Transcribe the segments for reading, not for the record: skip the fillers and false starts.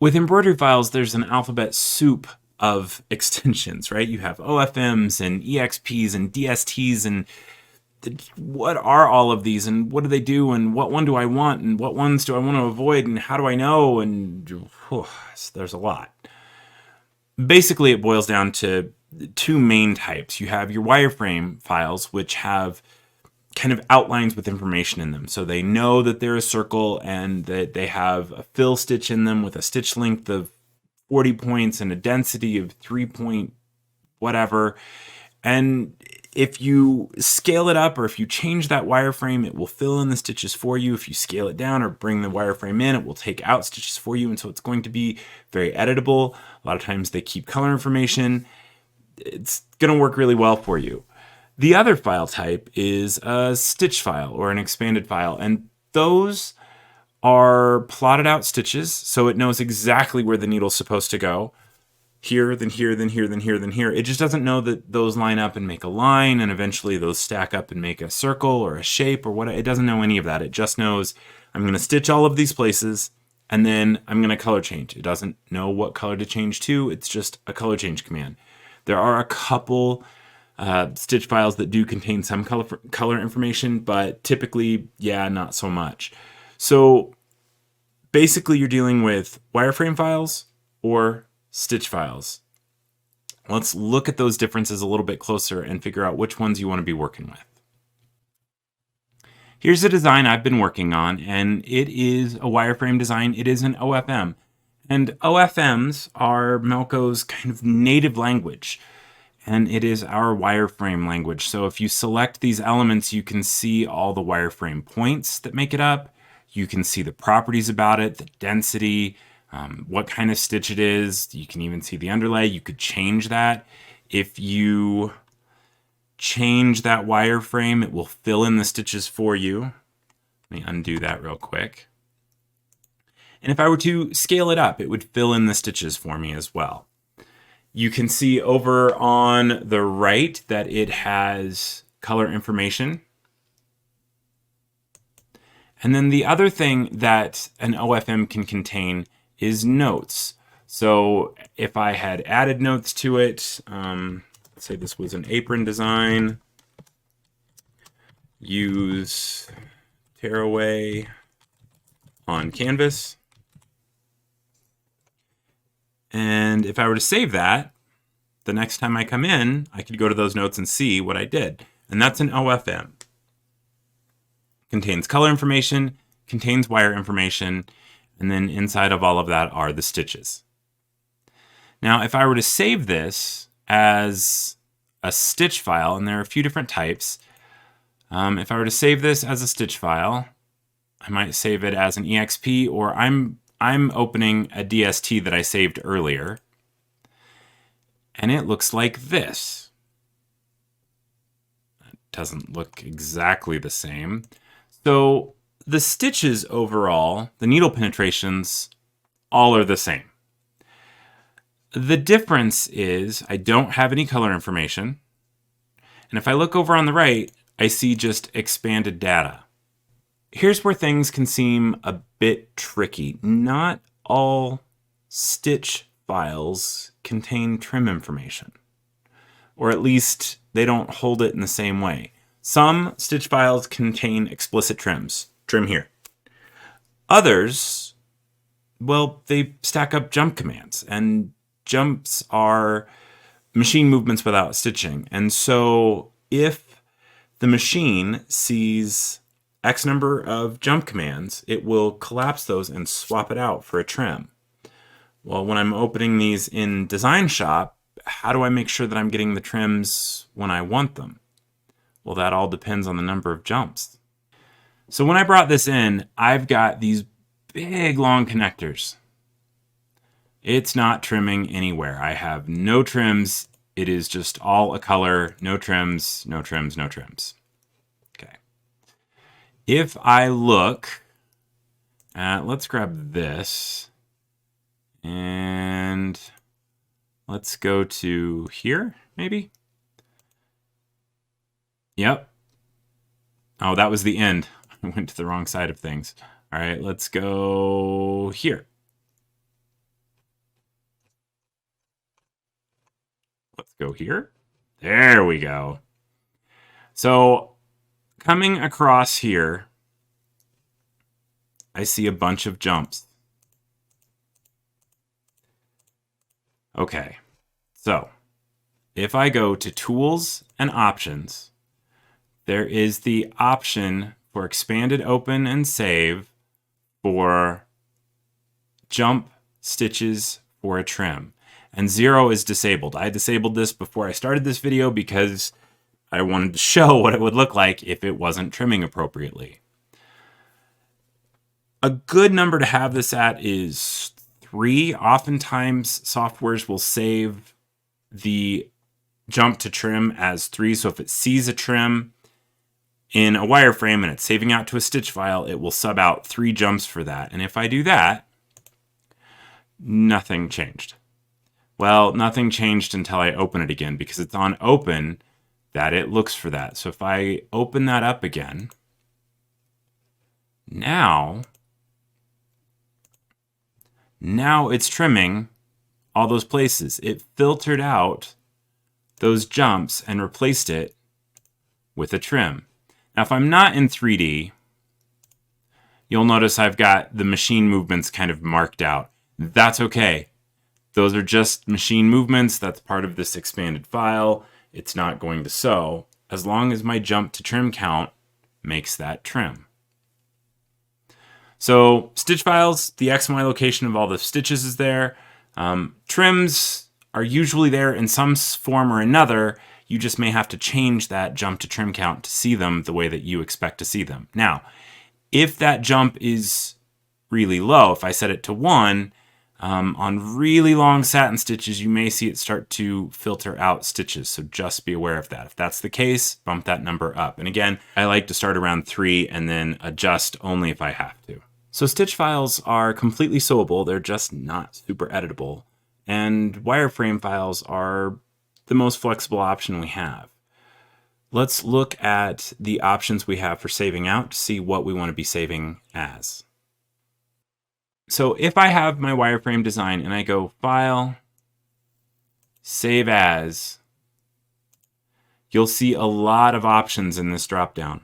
With embroidery files, there's an alphabet soup of extensions, right? You have OFMs and EXPs and DSTs, and what are all of these, and what do they do, and what one do I want, and what ones do I want to avoid, and how do I know? And there's a lot. Basically, it boils down to two main types. You have your wireframe files, which have kind of outlines with information in them. So they know that they're a circle and that they have a fill stitch in them with a stitch length of 40 points and a density of 3 point whatever. And if you scale it up or if you change that wireframe, it will fill in the stitches for you. If you scale it down or bring the wireframe in, it will take out stitches for you. And so it's going to be very editable. A lot of times they keep color information. It's going to work really well for you. The other file type is a stitch file or an expanded file. And those are plotted out stitches, so it knows exactly where the needle's supposed to go. Here, then here, then here, then here, then here. It just doesn't know that those line up and make a line, and eventually those stack up and make a circle or a shape or what. It doesn't know any of that. It just knows I'm going to stitch all of these places, and then I'm going to color change. It doesn't know what color to change to. It's just a color change command. There are a couple stitch files that do contain some color information, but typically, yeah, not so much. So basically, you're dealing with wireframe files or stitch files. Let's look at those differences a little bit closer and figure out which ones you want to be working with. Here's a design I've been working on, and it is a wireframe design. It is an OFM. And OFMs are MELCO'S kind of native language, and it is our wireframe language. So if you select these elements, you can see all the wireframe points that make it up. You can see the properties about it, the density, what kind of stitch it is. You can even see the underlay. You could change that. If you change that wireframe, it will fill in the stitches for you. Let me undo that real quick. And if I were to scale it up, it would fill in the stitches for me as well. You can see over on the right that it has color information. And then the other thing that an OFM can contain is notes. So if I had added notes to it, let's say this was an apron design, use tearaway on canvas. And if I were to save that, the next time I come in, I could go to those notes and see what I did. And that's an OFM. Contains color information, contains wire information, and then inside of all of that are the stitches. Now, if I were to save this as a stitch file, and there are a few different types, if I were to save this as a stitch file, I might save it as an EXP, or I'm opening a DST that I saved earlier, and it looks like this. It doesn't look exactly the same. So the stitches overall, the needle penetrations, all are the same. The difference is I don't have any color information. And if I look over on the right, I see just expanded data. Here's where things can seem a bit tricky. Not all stitch files contain trim information, or at least they don't hold it in the same way. Some stitch files contain explicit trims. Trim here. Others, well, they stack up jump commands, and jumps are machine movements without stitching. And so if the machine sees X number of jump commands, it will collapse those and swap it out for a trim. Well, when I'm opening these in DESIGNSHOP, how do I make sure that I'm getting the trims when I want them? Well, that all depends on the number of jumps. So when I brought this in, I've got these big long connectors. It's not trimming anywhere. I have no trims. It is just all a color, no trims, no trims, no trims. Okay. If I look at, let's grab this and let's go to here, maybe. Yep. Oh, that was the end. I went to the wrong side of things. All right, let's go here. Let's go here. There we go. So coming across here, I see a bunch of jumps. Okay, so if I go to Tools and Options, there is the option for Expanded Open and Save for jump stitches for a trim. And 0 is disabled. I disabled this before I started this video because I wanted to show what it would look like if it wasn't trimming appropriately. A good number to have this at is 3. Oftentimes, softwares will save the jump to trim as 3. So if it sees a trim in a wireframe and it's saving out to a stitch file, it will sub out 3 jumps for that. And if I do that, nothing changed. Well, nothing changed until I open it again, because it's on open that it looks for that. So if I open that up again, now it's trimming all those places. It filtered out those jumps and replaced it with a trim. Now, if I'm not in 3D, you'll notice I've got the machine movements kind of marked out. That's okay. Those are just machine movements. That's part of this expanded file. It's not going to sew, as long as my jump to trim count makes that trim. So stitch files, the X and Y location of all the stitches is there. Trims are usually there in some form or another. You just may have to change that jump to trim count to see them the way that you expect to see them. Now, if that jump is really low, if I set it to 1, on really long satin stitches, you may see it start to filter out stitches. So just be aware of that. If that's the case, bump that number up. And again, I like to start around 3 and then adjust only if I have to. So stitch files are completely sewable. They're just not super editable. And wireframe files are the most flexible option we have. Let's look at the options we have for saving out to see what we want to be saving as. So if I have my wireframe design and I go File, Save As, you'll see a lot of options in this dropdown.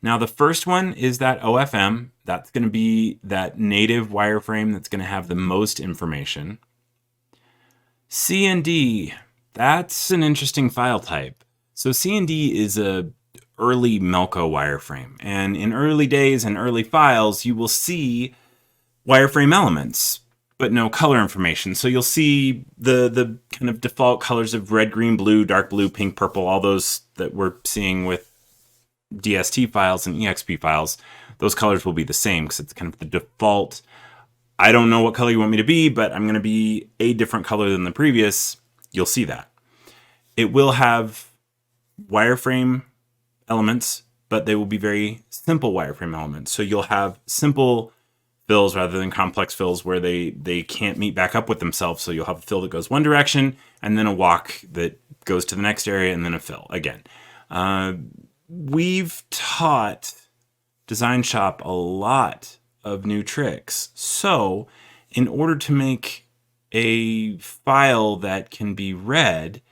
Now the first one is that OFM. That's going to be that native wireframe that's going to have the most information. C&D, that's an interesting file type. So C&D is a early Melco wireframe, and in early days and early files you will see wireframe elements but no color information. So you'll see the kind of default colors of red, green, blue, dark blue, pink, purple, all those that we're seeing with DST files and EXP files. Those colors will be the same because it's kind of the default. I don't know what color you want me to be, but I'm going to be a different color than the previous. You'll see that. It will have wireframe elements, but they will be very simple wireframe elements. So you'll have simple fills rather than complex fills where they can't meet back up with themselves. So you'll have a fill that goes one direction and then a walk that goes to the next area and then a fill again. We've taught DESIGNSHOP a lot of new tricks. So in order to make a file that can be read,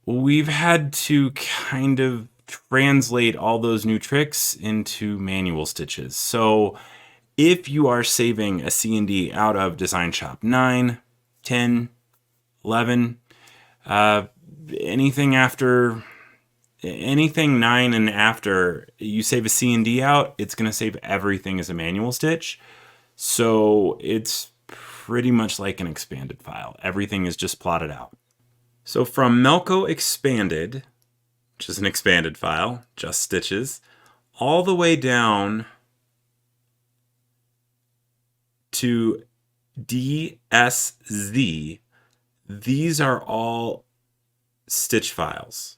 we've had to kind of translate all those new tricks into manual stitches. So if you are saving a C&D out of DESIGNSHOP 9, 10, 11, anything 9 and after, you save a C&D out, it's going to save everything as a manual stitch. So it's pretty much like an expanded file. Everything is just plotted out. So from Melco Expanded, which is an expanded file, just stitches, all the way down to DSZ, these are all stitch files.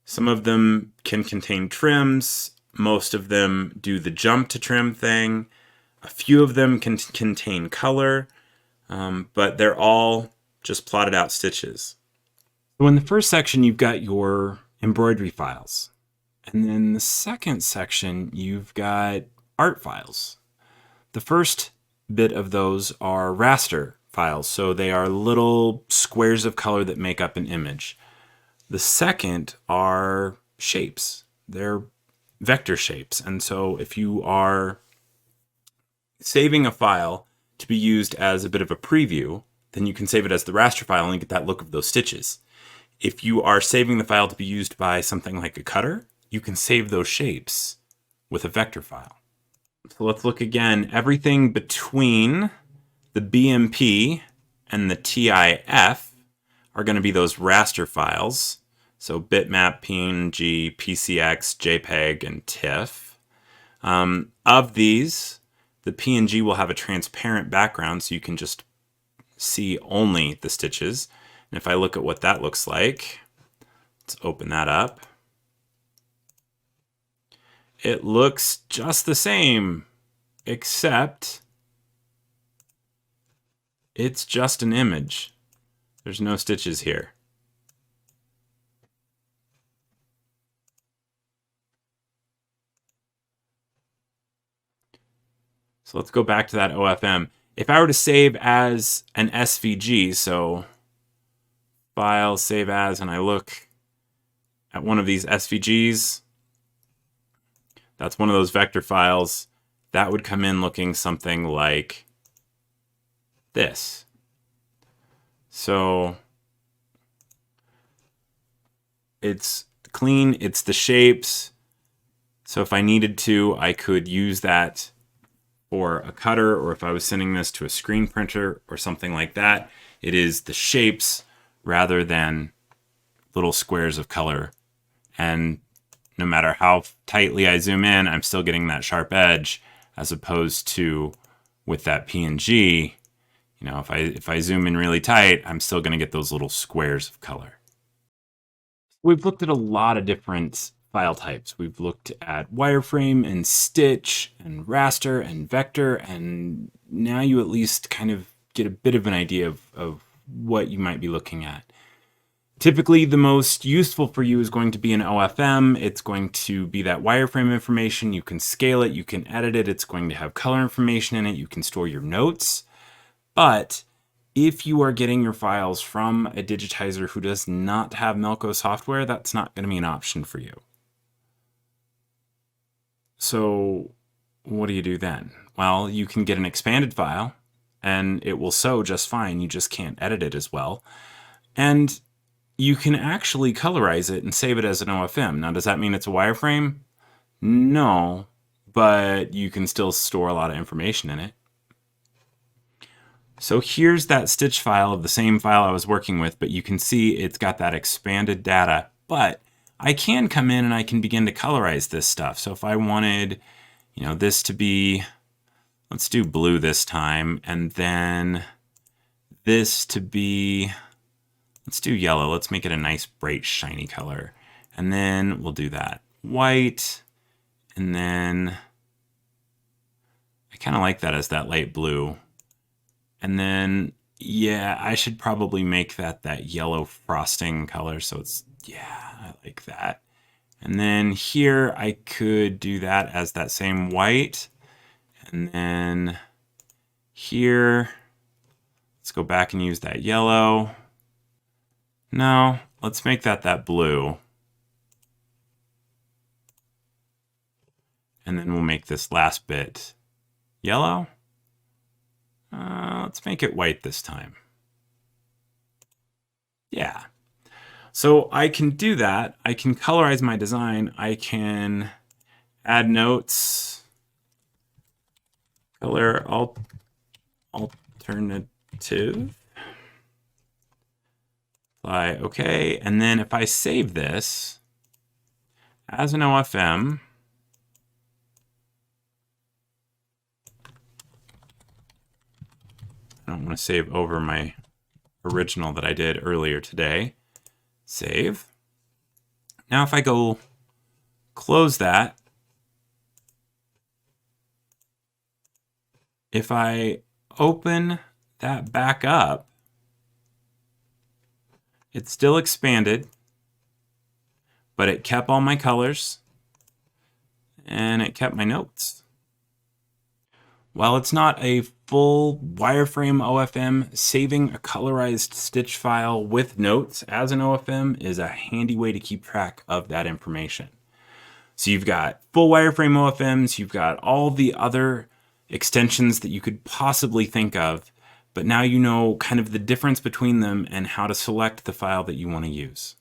Some of them can contain trims. Most of them do the jump to trim thing. A few of them can contain color, but they're all just plotted out stitches. So in the first section, you've got your embroidery files. And then the second section, you've got art files. The first bit of those are raster files. So they are little squares of color that make up an image. The second are shapes. They're vector shapes. And so if you are saving a file to be used as a bit of a preview, then you can save it as the raster file and get that look of those stitches. If you are saving the file to be used by something like a cutter, you can save those shapes with a vector file. So let's look again. Everything between the BMP and the TIF are going to be those raster files. So bitmap, PNG, PCX, JPEG, and TIFF. Of these, the PNG will have a transparent background, so you can just see only the stitches. And if I look at what that looks like, let's open that up. It looks just the same, except it's just an image. There's no stitches here. So let's go back to that OFM. If I were to save as an SVG, so File, Save As, and I look at one of these SVGs, that's one of those vector files, that would come in looking something like this. So it's clean, it's the shapes. So if I needed to, I could use that for a cutter, or if I was sending this to a screen printer or something like that. It is the shapes rather than little squares of color. And no matter how tightly I zoom in, I'm still getting that sharp edge, as opposed to with that PNG, you know, if I zoom in really tight, I'm still going to get those little squares of color. We've looked at a lot of different file types. We've looked at wireframe and stitch and raster and vector, and now you at least kind of get a bit of an idea of what you might be looking at. Typically, the most useful for you is going to be an OFM. It's going to be that wireframe information. You can scale it, you can edit it. It's going to have color information in it. You can store your notes. But if you are getting your files from a digitizer who does not have MELCO'S software, that's not going to be an option for you. So what do you do then? Well, you can get an expanded file and it will sew just fine. You just can't edit it as well. And you can actually colorize it and save it as an OFM. Now, does that mean it's a wireframe? No, but you can still store a lot of information in it. So here's that stitch file of the same file I was working with, but you can see it's got that expanded data. But I can come in and I can begin to colorize this stuff. So if I wanted, you know, this to be, let's do blue this time, and then this to be, let's do yellow. Let's make it a nice, bright, shiny color. And then we'll do that white. And then I kind of like that as that light blue. And then, yeah, I should probably make that yellow frosting color. So it's, yeah, I like that. And then here I could do that as that same white. And then here, let's go back and use that yellow. No, let's make that blue. And then we'll make this last bit yellow. Let's make it white this time. Yeah. So I can do that. I can colorize my design. I can add notes. Color alternative. Apply OK. And then if I save this as an OFM, I don't want to save over my original that I did earlier today. Save. Now if I go close that, if I open that back up, it's still expanded, but it kept all my colors and it kept my notes. While it's not a full wireframe OFM, saving a colorized stitch file with notes as an OFM is a handy way to keep track of that information. So you've got full wireframe OFMs, you've got all the other extensions that you could possibly think of, but now you know kind of the difference between them and how to select the file that you want to use.